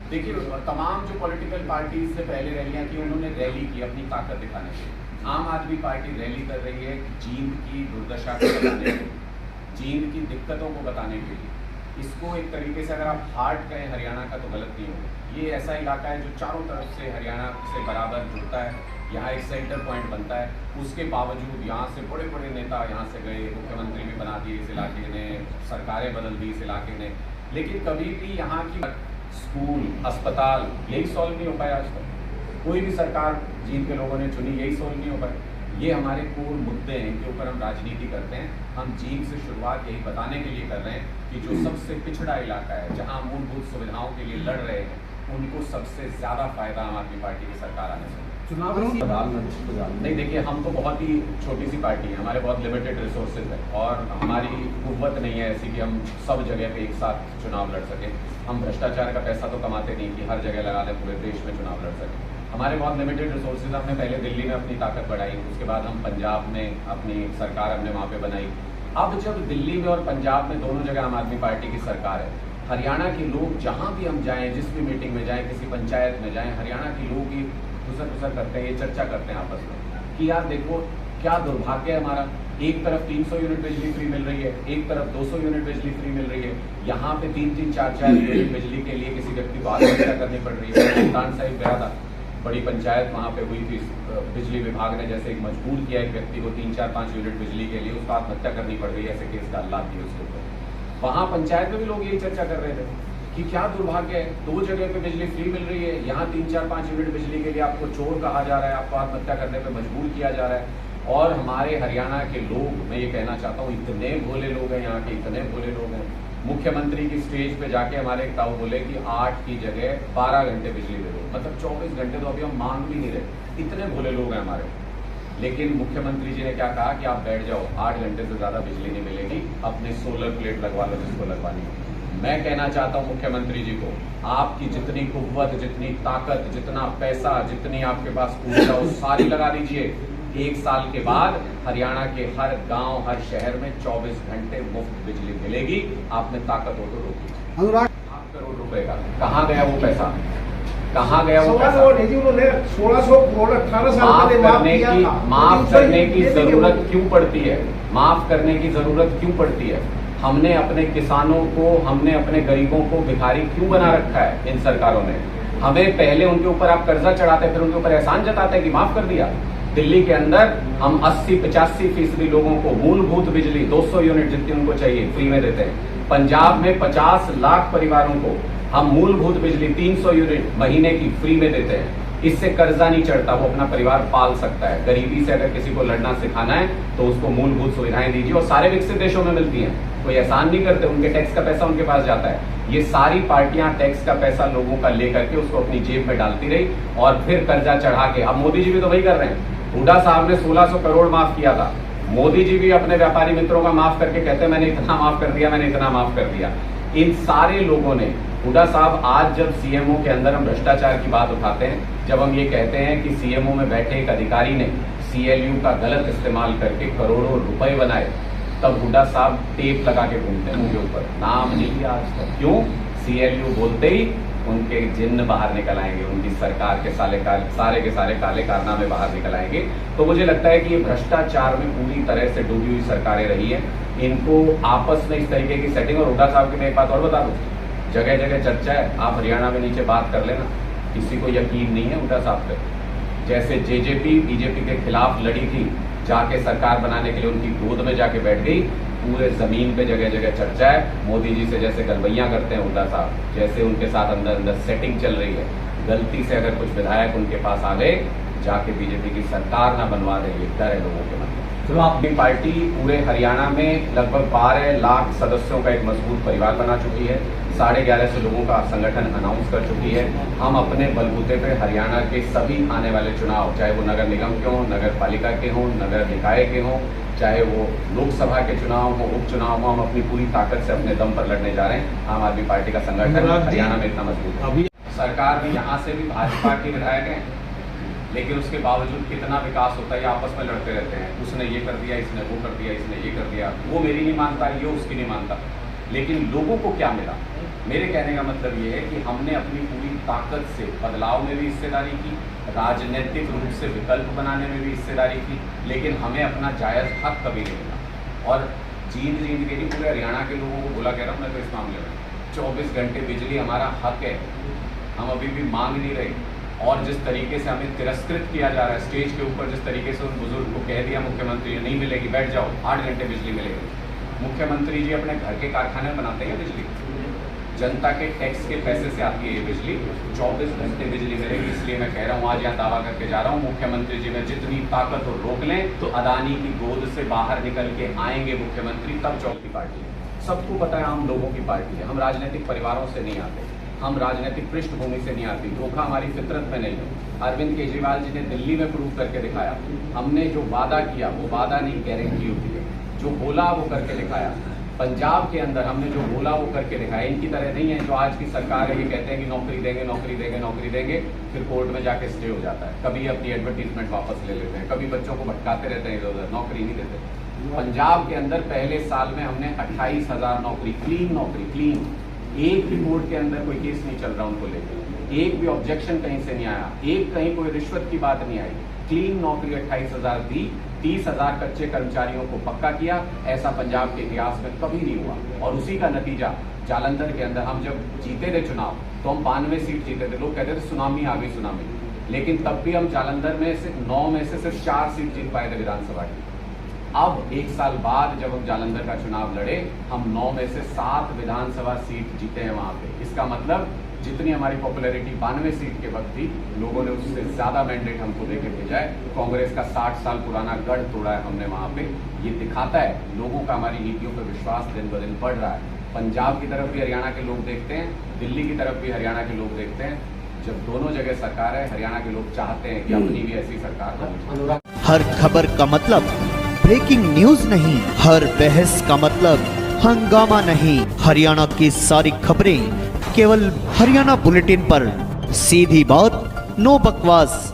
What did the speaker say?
देखिए, तमाम जो पॉलिटिकल पार्टीज से पहले रैलियां की, उन्होंने रैली की अपनी ताकत दिखाने के लिए। आम आदमी पार्टी रैली कर रही है जींद की दुर्दशा को बताने के लिए, जींद की दिक्कतों को बताने के लिए। इसको एक तरीके से अगर आप हार्ट कहें हरियाणा का तो गलत नहीं होगा। ये ऐसा इलाका है जो चारों तरफ से हरियाणा से बराबर जुड़ता है, यहाँ एक सेंटर पॉइंट बनता है। उसके बावजूद यहाँ से बड़े बड़े नेता यहाँ से गए, मुख्यमंत्री भी बना दिए इस इलाके ने, सरकारें बदल दी इस इलाके ने, लेकिन कभी भी यहाँ की स्कूल, अस्पताल यही सॉल्व नहीं हो पाया आज तक। कोई भी सरकार जींद के लोगों ने चुनी, यही सॉल्व नहीं हो पाया। ये हमारे कोर मुद्दे हैं, इनके ऊपर हम राजनीति करते हैं। हम जींद से शुरुआत यही बताने के लिए कर रहे हैं कि जो सबसे पिछड़ा इलाका है, जहाँ मूलभूत सुविधाओं के लिए लड़ रहे हैं, उनको सबसे ज़्यादा फायदा आम आदमी पार्टी की सरकार आने से चुनाव नहीं। देखिए, हम तो बहुत ही छोटी सी पार्टी है, हमारे बहुत लिमिटेड रिसोर्सेज है और हमारी कुव्वत नहीं है ऐसी कि हम सब जगह पे एक साथ चुनाव लड़ सकें। हम भ्रष्टाचार का पैसा तो कमाते नहीं कि हर जगह लगा लें, पूरे देश में चुनाव लड़ सकें। हमारे बहुत लिमिटेड रिसोर्सेज। हमने पहले दिल्ली में अपनी ताकत बढ़ाई, उसके बाद हम पंजाब में अपनी सरकार हमने वहाँ पे बनाई। अब जब दिल्ली में और पंजाब में दोनों जगह आम आदमी पार्टी की सरकार है, हरियाणा के लोग जहाँ भी हम जाएँ, जिस भी मीटिंग में जाएँ, किसी पंचायत में जाएँ, हरियाणा के लोग ही गुसर करते हैं, ये चर्चा करते हैं आपस में कि यार देखो क्या दुर्भाग्य है हमारा। एक तरफ 300 यूनिट बिजली फ्री मिल रही है, एक तरफ 200 यूनिट बिजली फ्री मिल रही है। यहाँ पे 3-3, 4-4 यूनिट बिजली के लिए किसी व्यक्ति को आत्महत्या करनी पड़ रही है। सुल्तान साहिब गया था, बड़ी पंचायत वहाँ पे हुई थी, बिजली विभाग ने जैसे एक मजबूर किया एक व्यक्ति को 3-4-5 यूनिट बिजली के लिए, उसको आत्महत्या करनी पड़ गई, ऐसे केस डाल दिए उसके ऊपर। वहाँ पंचायत में भी लोग यही चर्चा कर रहे थे कि क्या दुर्भाग्य है, 2 जगह पे बिजली फ्री मिल रही है, यहाँ 3-4-5 यूनिट बिजली के लिए आपको चोर कहा जा रहा है, आपको आत्महत्या करने पे मजबूर किया जा रहा है। और हमारे हरियाणा के लोग, मैं ये कहना चाहता हूँ, इतने भोले लोग हैं यहाँ के, इतने भोले लोग हैं। मुख्यमंत्री की स्टेज पे जाके हमारे एक ताऊ बोले कि 8 की जगह 12 घंटे बिजली दे दो, मतलब 24 घंटे तो अभी हम मांग भी नहीं रहे। इतने भोले लोग हैं हमारे। लेकिन मुख्यमंत्री जी ने क्या कहा कि आप बैठ जाओ, 8 घंटे से ज्यादा बिजली नहीं मिलेगी, अपने सोलर प्लेट लगवा लो जिसको लगवानी है। मैं कहना चाहता हूं मुख्यमंत्री जी को, आपकी जितनी कुव्वत, जितनी ताकत, जितना पैसा, जितनी आपके पास ऊर्जा, वो सारी लगा दीजिए। 1 साल के बाद हरियाणा के हर गांव, हर शहर में 24 घंटे मुफ्त बिजली मिलेगी। आपने ताकत हो तो रोकी। अनुराग 8 करोड़ रुपए का कहाँ गया वो पैसा? कहाँ गया वो पैसा? 1600 करोड़ 18 साल पहले माफ करने की जरूरत क्यों पड़ती है? माफ करने की जरूरत क्यों पड़ती है? हमने अपने किसानों को, हमने अपने गरीबों को भिखारी क्यों बना रखा है इन सरकारों ने? हमें पहले उनके ऊपर आप कर्जा चढ़ाते, फिर उनके ऊपर एहसान जताते कि माफ कर दिया। दिल्ली के अंदर हम 80-85% लोगों को मूलभूत बिजली 200 यूनिट जितनी उनको चाहिए फ्री में देते हैं। पंजाब में 50 लाख परिवारों को हम मूलभूत बिजली 300 यूनिट महीने की फ्री में देते हैं। इससे कर्जा नहीं चढ़ता, वो अपना परिवार पाल सकता है। गरीबी से अगर किसी को लड़ना सिखाना है तो उसको मूलभूत सुविधाएं दीजिए, और सारे विकसित देशों में मिलती हैं। कोई एहसान नहीं करते, उनके टैक्स का पैसा उनके पास जाता है। ये सारी पार्टियां टैक्स का पैसा लोगों का लेकर के उसको अपनी जेब में डालती रही और फिर कर्जा चढ़ा के, अब मोदी जी भी तो वही कर रहे हैं। हुड्डा साहब ने 1600 करोड़ माफ किया था, मोदी जी भी अपने व्यापारी मित्रों का माफ करके कहते हैं मैंने इतना माफ कर दिया, मैंने इतना माफ कर दिया। इन सारे लोगों ने, हुड्डा साहब आज जब सीएमओ के अंदर हम भ्रष्टाचार की बात उठाते हैं, जब हम ये कहते हैं कि सीएमओ में बैठे एक अधिकारी ने सीएलयू का गलत इस्तेमाल करके करोड़ों रुपए बनाए, तब हुड्डा साहब टेप लगा के घूमते हैं उनके ऊपर, नाम नहीं लिया आज तक। क्यों? सीएलयू बोलते ही उनके जिन्न बाहर निकल आएंगे, उनकी सरकार के सारे के सारे काले कारनामे बाहर निकल आएंगे। तो मुझे लगता है कि ये भ्रष्टाचार में पूरी तरह से डूबी हुई सरकारें रही है। इनको आपस में इस तरीके की सेटिंग, और हुड्डा साहब की मैं एक बात और बता दूं, जगह जगह चर्चा है, आप हरियाणा में नीचे बात कर लेना, किसी को यकीन नहीं है हुड्डा साहब पे। जैसे जेजेपी बीजेपी के खिलाफ लड़ी थी, जाके सरकार बनाने के लिए उनकी गोद में जाके बैठ गई, पूरे जमीन पे जगह जगह चर्चा है। मोदी जी से जैसे गलबैया करते हैं हुड्डा साहब, जैसे उनके साथ अंदर अंदर सेटिंग चल रही है। गलती से अगर कुछ विधायक उनके पास आ गए, जाके बीजेपी की सरकार ना बनवा दे, ये डर है लोगों के मन में। चलो, अपनी पार्टी पूरे हरियाणा में लगभग 12 लाख सदस्यों का एक मजबूत परिवार बना चुकी है, 1150 लोगों का संगठन अनाउंस कर चुकी है। हम अपने बलबूते पे हरियाणा के सभी आने वाले चुनाव, चाहे वो नगर निगम के हों, नगर पालिका के हों, नगर निकाय के हों, चाहे वो लोकसभा के चुनाव हो, उपचुनाव हो, हम अपनी पूरी ताकत से अपने दम पर लड़ने जा रहे हैं। आम आदमी पार्टी का संगठन हरियाणा में इतना मजबूत है। सरकार भी यहाँ से भी भाजपा के विधायक हैं, लेकिन उसके बावजूद कितना विकास होता है, ये आपस में लड़ते रहते हैं। उसने ये कर दिया, इसने वो कर दिया, इसने ये कर दिया, वो मेरी नहीं मानता, ये उसकी नहीं मानता। लेकिन लोगों को क्या मिला? मेरे कहने का मतलब ये है कि हमने अपनी पूरी ताकत से बदलाव में भी हिस्सेदारी की, राजनीतिक रूप से विकल्प बनाने में भी हिस्सेदारी की, लेकिन हमें अपना जायज़ हक कभी नहीं मिला। और जींद के नहीं, पूरे हरियाणा के लोगों को बोला कह रहा हूँ मैं तो इस मामले में 24 घंटे बिजली हमारा हक है, हम अभी भी मांग नहीं रहे। और जिस तरीके से हमें तिरस्कृत किया जा रहा है स्टेज के ऊपर, जिस तरीके से उन बुजुर्ग को कह दिया मुख्यमंत्री नहीं मिलेगी, बैठ जाओ, 8 घंटे बिजली मिलेगी। मुख्यमंत्री जी अपने घर के कारखाने में बनाते हैं बिजली, जनता के टैक्स के पैसे से आती है ये बिजली। 24 घंटे बिजली मिलेगी, इसलिए मैं कह रहा हूँ, आज यहाँ दावा करके जा रहा हूँ, मुख्यमंत्री जी में जितनी ताकत हो रोक लें तो अदानी की गोद से बाहर निकल के आएंगे मुख्यमंत्री, तब चौथी पार्टी है। सबको पता है आम लोगों की पार्टी है, हम राजनीतिक परिवारों से नहीं आते, हम राजनीतिक पृष्ठभूमि से नहीं आती, धोखा हमारी फितरत में नहीं है। अरविंद केजरीवाल जी ने दिल्ली में प्रूव करके दिखाया, हमने जो वादा किया वो वादा नहीं, गारंटी होती है, जो बोला वो करके दिखाया। पंजाब के अंदर हमने जो बोला वो करके दिखाया। इनकी तरह नहीं है जो आज की सरकार है, ये कहते हैं कि नौकरी देंगे नौकरी देंगे नौकरी देंगे, फिर कोर्ट में जाके स्टे हो जाता है, कभी अपनी एडवर्टीजमेंट वापस ले लेते हैं, कभी बच्चों को भटकाते रहते हैं इधर उधर, नौकरी नहीं देते। पंजाब के अंदर पहले साल में हमने 28,000 नौकरी, क्लीन, एक भी कोर्ट के अंदर कोई केस नहीं चल रहा उनको लेकर, एक भी ऑब्जेक्शन कहीं से नहीं आया, एक कहीं कोई रिश्वत की बात नहीं आई, क्लीन नौकरी 28,000 दी, 30,000 कच्चे कर्मचारियों को पक्का किया। ऐसा पंजाब के इतिहास में कभी नहीं हुआ। और उसी का नतीजा जालंधर के अंदर हम जब जीते थे चुनाव तो हम 92 सीट जीते थे, लोग कहते थे सुनामी आ गई सुनामी, लेकिन तब भी हम जालंधर में से 9 में से सिर्फ 4 सीट जीत पाए थे विधानसभा की। अब 1 साल बाद जब हम जालंधर का चुनाव लड़े, हम 9 में से 7 विधानसभा सीट जीते हैं वहां पे। इसका मतलब जितनी हमारी पॉपुलैरिटी 92 सीट के वक्त थी, लोगों ने उससे ज्यादा मैंडेट हमको देके भेजा है। कांग्रेस का 60 साल पुराना गढ़ तोड़ा है हमने वहां पे। ये दिखाता है लोगों का हमारी नीतियों पर विश्वास दिन ब दिन बढ़ रहा है। पंजाब की तरफ भी हरियाणा के लोग देखते हैं, दिल्ली की तरफ भी हरियाणा के लोग देखते हैं। जब दोनों जगह सरकार है, हरियाणा के लोग चाहते हैं कि अपनी भी ऐसी सरकार हो। हर खबर का मतलब ब्रेकिंग न्यूज नहीं, हर बहस का मतलब हंगामा नहीं। हरियाणा की सारी खबरें केवल हरियाणा बुलेटिन पर, सीधी बात, नो बकवास।